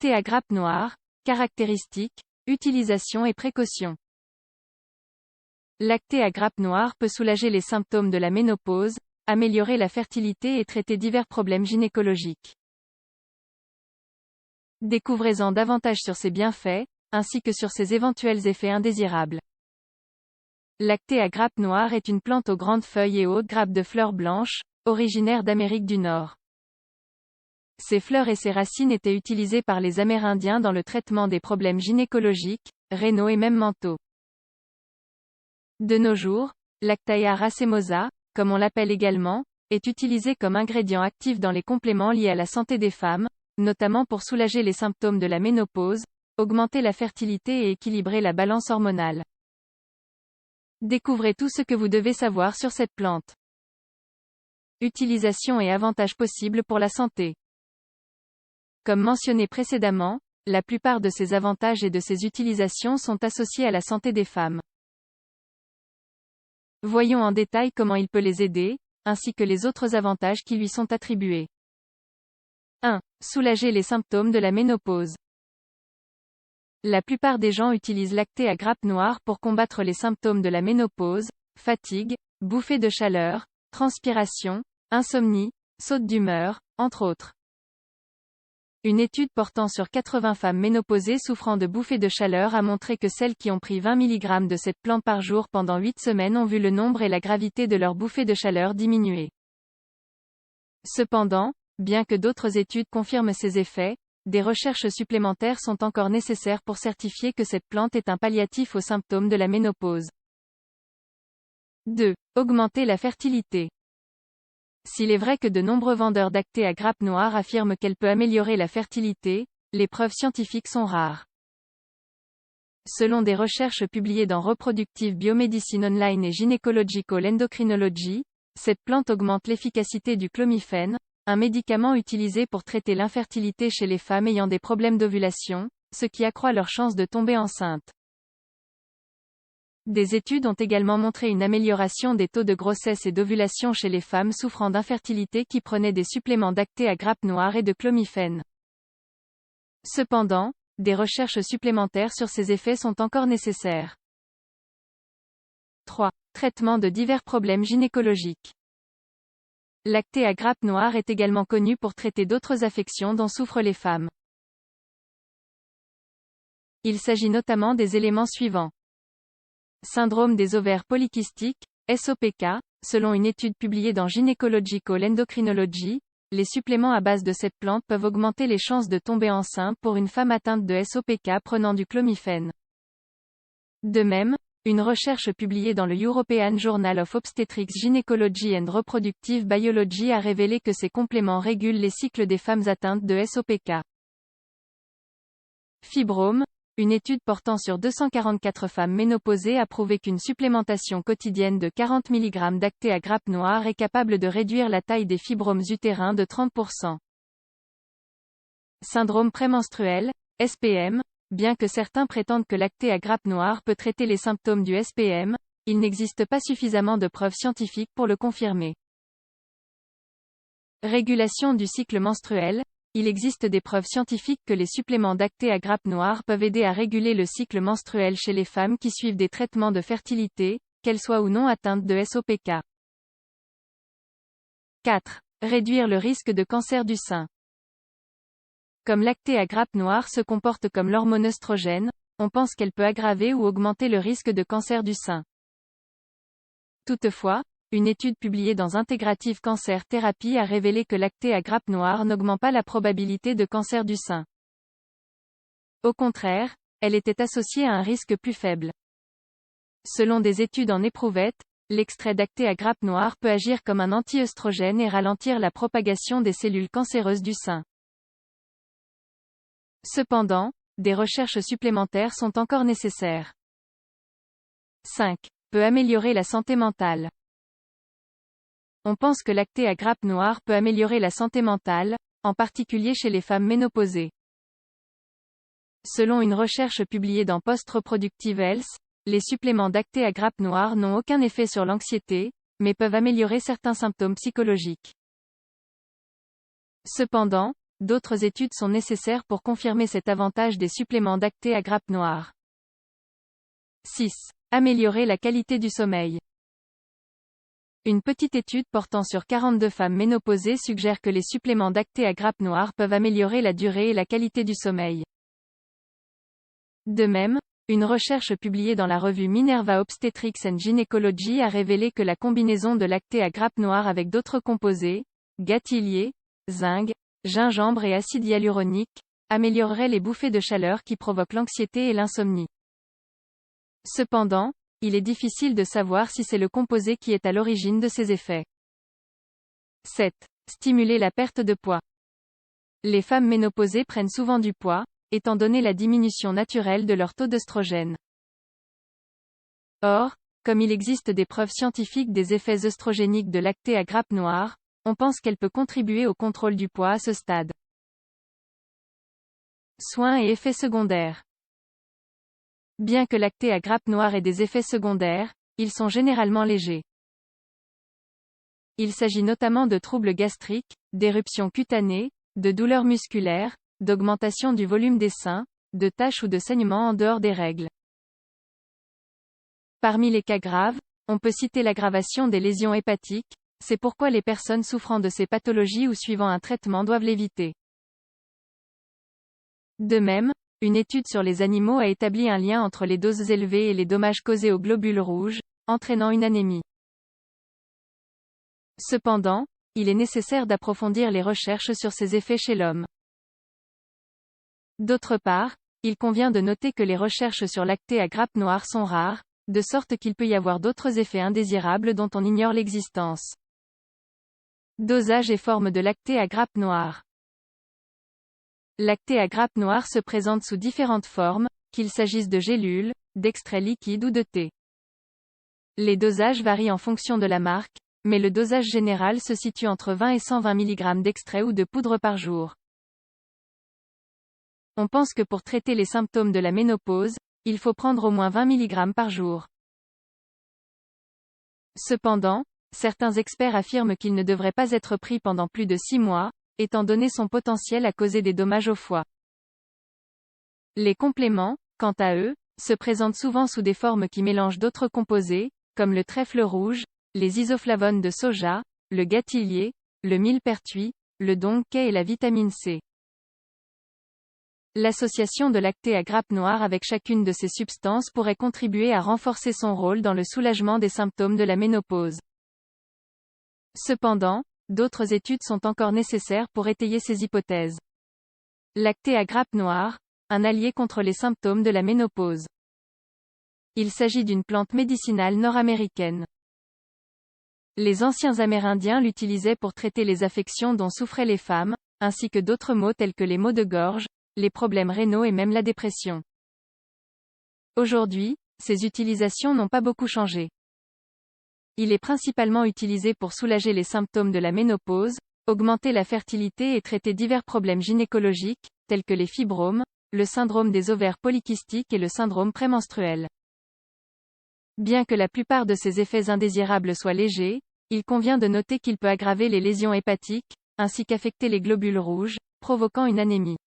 Lacté à grappe noire, caractéristiques, utilisation et précautions. Lacté à grappe noire peut soulager les symptômes de la ménopause, améliorer la fertilité et traiter divers problèmes gynécologiques. Découvrez-en davantage sur ses bienfaits, ainsi que sur ses éventuels effets indésirables. Lacté à grappe noire est une plante aux grandes feuilles et hautes grappes de fleurs blanches, originaire d'Amérique du Nord. Ses fleurs et ses racines étaient utilisées par les Amérindiens dans le traitement des problèmes gynécologiques, rénaux et même mentaux. De nos jours, Lactaea racemosa, comme on l'appelle également, est utilisé comme ingrédient actif dans les compléments liés à la santé des femmes, notamment pour soulager les symptômes de la ménopause, augmenter la fertilité et équilibrer la balance hormonale. Découvrez tout ce que vous devez savoir sur cette plante. Utilisation et avantages possibles pour la santé. Comme mentionné précédemment, la plupart de ces avantages et de ces utilisations sont associés à la santé des femmes. Voyons en détail comment il peut les aider, ainsi que les autres avantages qui lui sont attribués. 1. Soulager les symptômes de la ménopause. La plupart des gens utilisent lacté à grappe noire pour combattre les symptômes de la ménopause, fatigue, bouffées de chaleur, transpiration, insomnie, sautes d'humeur, entre autres. Une étude portant sur 80 femmes ménopausées souffrant de bouffées de chaleur a montré que celles qui ont pris 20 mg de cette plante par jour pendant 8 semaines ont vu le nombre et la gravité de leurs bouffées de chaleur diminuer. Cependant, bien que d'autres études confirment ces effets, des recherches supplémentaires sont encore nécessaires pour certifier que cette plante est un palliatif aux symptômes de la ménopause. 2. Augmenter la fertilité. S'il est vrai que de nombreux vendeurs d'acté à grappe noire affirment qu'elle peut améliorer la fertilité, les preuves scientifiques sont rares. Selon des recherches publiées dans Reproductive Biomedicine Online et Gynecological Endocrinology, cette plante augmente l'efficacité du clomifène, un médicament utilisé pour traiter l'infertilité chez les femmes ayant des problèmes d'ovulation, ce qui accroît leurs chances de tomber enceinte. Des études ont également montré une amélioration des taux de grossesse et d'ovulation chez les femmes souffrant d'infertilité qui prenaient des suppléments d'acté à grappe noire et de clomifène. Cependant, des recherches supplémentaires sur ces effets sont encore nécessaires. 3. Traitement de divers problèmes gynécologiques. Lacté à grappe noire est également connu pour traiter d'autres affections dont souffrent les femmes. Il s'agit notamment des éléments suivants. Syndrome des ovaires polykystiques, SOPK, selon une étude publiée dans Gynecological Endocrinology, les suppléments à base de cette plante peuvent augmenter les chances de tomber enceinte pour une femme atteinte de SOPK prenant du clomifène. De même, une recherche publiée dans le European Journal of Obstetrics Gynecology and Reproductive Biology a révélé que ces compléments régulent les cycles des femmes atteintes de SOPK. Fibrome. Une étude portant sur 244 femmes ménopausées a prouvé qu'une supplémentation quotidienne de 40 mg d'acté à grappe noire est capable de réduire la taille des fibromes utérins de 30%. Syndrome prémenstruel, SPM. Bien que certains prétendent que l'acté à grappe noire peut traiter les symptômes du SPM, il n'existe pas suffisamment de preuves scientifiques pour le confirmer. Régulation du cycle menstruel. Il existe des preuves scientifiques que les suppléments d'acté à grappe noire peuvent aider à réguler le cycle menstruel chez les femmes qui suivent des traitements de fertilité, qu'elles soient ou non atteintes de SOPK. 4. Réduire le risque de cancer du sein. Comme l'acté à grappe noire se comporte comme l'hormone œstrogène, on pense qu'elle peut aggraver ou augmenter le risque de cancer du sein. Toutefois, une étude publiée dans Integrative Cancer Therapy a révélé que l'acté à grappe noire n'augmente pas la probabilité de cancer du sein. Au contraire, elle était associée à un risque plus faible. Selon des études en éprouvette, l'extrait d'acté à grappe noire peut agir comme un anti-œstrogène et ralentir la propagation des cellules cancéreuses du sein. Cependant, des recherches supplémentaires sont encore nécessaires. 5. Peut améliorer la santé mentale. On pense que l'acté à grappe noire peut améliorer la santé mentale, en particulier chez les femmes ménopausées. Selon une recherche publiée dans Post-Reproductive Health, les suppléments d'acté à grappe noire n'ont aucun effet sur l'anxiété, mais peuvent améliorer certains symptômes psychologiques. Cependant, d'autres études sont nécessaires pour confirmer cet avantage des suppléments lactés à grappe noire. 6. Améliorer la qualité du sommeil. Une petite étude portant sur 42 femmes ménopausées suggère que les suppléments lactés à grappe noire peuvent améliorer la durée et la qualité du sommeil. De même, une recherche publiée dans la revue Minerva Obstetrics and Gynecology a révélé que la combinaison de lactés à grappe noire avec d'autres composés, gâtillier, zinc, gingembre et acide hyaluronique, améliorerait les bouffées de chaleur qui provoquent l'anxiété et l'insomnie. Cependant, il est difficile de savoir si c'est le composé qui est à l'origine de ces effets. 7. Stimuler la perte de poids. Les femmes ménopausées prennent souvent du poids, étant donné la diminution naturelle de leur taux d'œstrogène. Or, comme il existe des preuves scientifiques des effets œstrogéniques de lactés à grappe noire, on pense qu'elle peut contribuer au contrôle du poids à ce stade. Soins et effets secondaires. Bien que lactés à grappe noire ait des effets secondaires, ils sont généralement légers. Il s'agit notamment de troubles gastriques, d'éruptions cutanées, de douleurs musculaires, d'augmentation du volume des seins, de taches ou de saignements en dehors des règles. Parmi les cas graves, on peut citer l'aggravation des lésions hépatiques, c'est pourquoi les personnes souffrant de ces pathologies ou suivant un traitement doivent l'éviter. De même, une étude sur les animaux a établi un lien entre les doses élevées et les dommages causés aux globules rouges, entraînant une anémie. Cependant, il est nécessaire d'approfondir les recherches sur ces effets chez l'homme. D'autre part, il convient de noter que les recherches sur lactés à grappe noire sont rares, de sorte qu'il peut y avoir d'autres effets indésirables dont on ignore l'existence. Dosage et forme de lactés à grappe noire. Lactés à grappe noire se présente sous différentes formes, qu'il s'agisse de gélules, d'extraits liquides ou de thé. Les dosages varient en fonction de la marque, mais le dosage général se situe entre 20 et 120 mg d'extrait ou de poudre par jour. On pense que pour traiter les symptômes de la ménopause, il faut prendre au moins 20 mg par jour. Cependant, certains experts affirment qu'il ne devrait pas être pris pendant plus de 6 mois, étant donné son potentiel à causer des dommages au foie. Les compléments, quant à eux, se présentent souvent sous des formes qui mélangent d'autres composés, comme le trèfle rouge, les isoflavones de soja, le gâtillier, le millepertuis, le donkey et la vitamine C. L'association de lactés à grappe noire avec chacune de ces substances pourrait contribuer à renforcer son rôle dans le soulagement des symptômes de la ménopause. Cependant, d'autres études sont encore nécessaires pour étayer ces hypothèses. Lactés à grappe noire, un allié contre les symptômes de la ménopause. Il s'agit d'une plante médicinale nord-américaine. Les anciens Amérindiens l'utilisaient pour traiter les affections dont souffraient les femmes, ainsi que d'autres maux tels que les maux de gorge, les problèmes rénaux et même la dépression. Aujourd'hui, ces utilisations n'ont pas beaucoup changé. Il est principalement utilisé pour soulager les symptômes de la ménopause, augmenter la fertilité et traiter divers problèmes gynécologiques, tels que les fibromes, le syndrome des ovaires polykystiques et le syndrome prémenstruel. Bien que la plupart de ces effets indésirables soient légers, il convient de noter qu'il peut aggraver les lésions hépatiques, ainsi qu'affecter les globules rouges, provoquant une anémie.